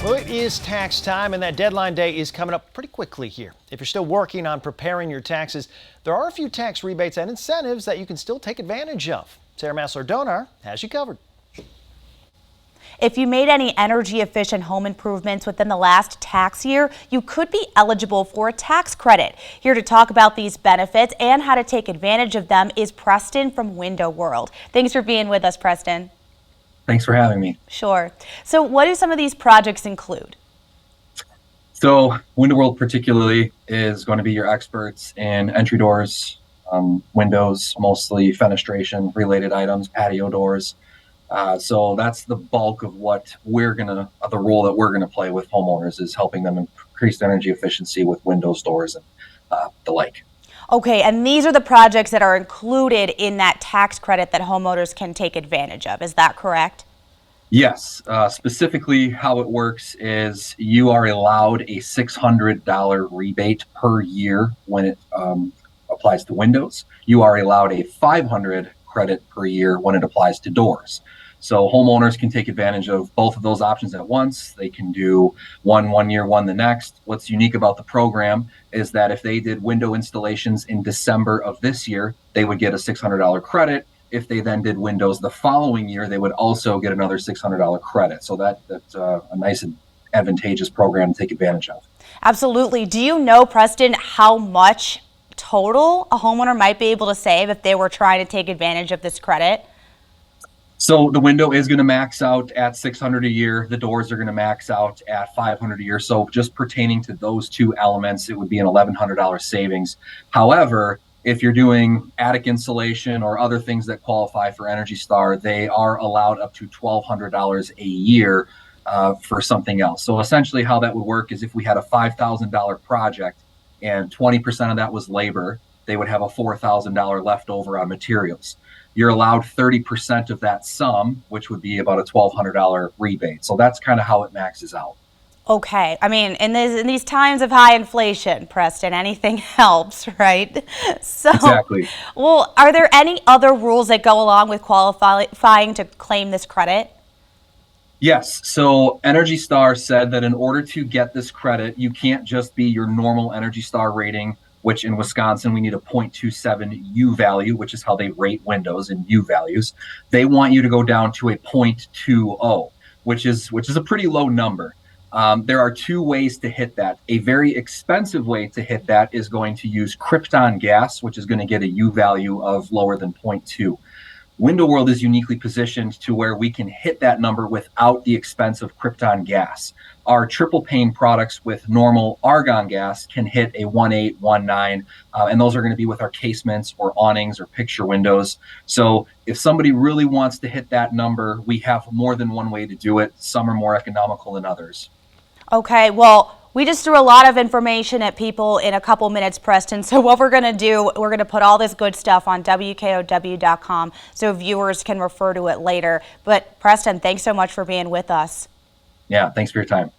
Well, it is tax time, and that deadline day is coming up pretty quickly here. If you're still working on preparing your taxes, there are a few tax rebates and incentives that you can still take advantage of. Sarah Massler-Donar has you covered. If you made any energy-efficient home improvements within the last tax year, you could be eligible for a tax credit. Here to talk about these benefits and how to take advantage of them is Preston from Window World. Thanks for being with us, Preston. Thanks for having me. Sure. So what do some of these projects include? So Window World particularly is going to be your experts in entry doors, windows, mostly fenestration related items, patio doors. So that's the bulk of what the role that we're gonna play with homeowners, is helping them increase energy efficiency with windows, doors, and the like. Okay, and these are the projects that are included in that tax credit that homeowners can take advantage of. Is that correct? Yes. Specifically, how it works is you are allowed a $600 rebate per year when it applies to windows. You are allowed a $500 credit per year when it applies to doors. So homeowners can take advantage of both of those options at once. They can do one year, one the next. What's unique about the program is that if they did window installations in December of this year, they would get a $600 credit. If they then did windows the following year, they would also get another $600 credit. So that's a nice and advantageous program to take advantage of. Absolutely. Do you know, Preston, how much total a homeowner might be able to save if they were trying to take advantage of this credit? So the window is going to max out at $600 a year. The doors are going to max out at $500 a year. So just pertaining to those two elements, it would be an $1,100 savings. However, if you're doing attic insulation or other things that qualify for Energy Star, they are allowed up to $1,200 a year for something else. So essentially how that would work is if we had a $5,000 project and 20% of that was labor, they would have a $4,000 left over on materials. You're allowed 30% of that sum, which would be about a $1,200 rebate. So that's kind of how it maxes out. Okay. I mean, in these times of high inflation, Preston, anything helps, right? So, exactly. Well, are there any other rules that go along with qualifying to claim this credit? Yes. So Energy Star said that in order to get this credit, you can't just be your normal Energy Star rating, which in Wisconsin, we need a 0.27 U value, which is how they rate windows in U values. They want you to go down to a 0.20, which is a pretty low number. There are two ways to hit that. A very expensive way to hit that is going to use krypton gas, which is going to get a U value of lower than 0.2. Window World is uniquely positioned to where we can hit that number without the expense of krypton gas. Our triple pane products with normal argon gas can hit a 1.8, 1.9, and those are going to be with our casements or awnings or picture windows. So if somebody really wants to hit that number, we have more than one way to do it. Some are more economical than others. Okay, well, we just threw a lot of information at people in a couple minutes, Preston. So what we're going to do, we're going to put all this good stuff on WKOW.com so viewers can refer to it later. But Preston, thanks so much for being with us. Yeah, thanks for your time.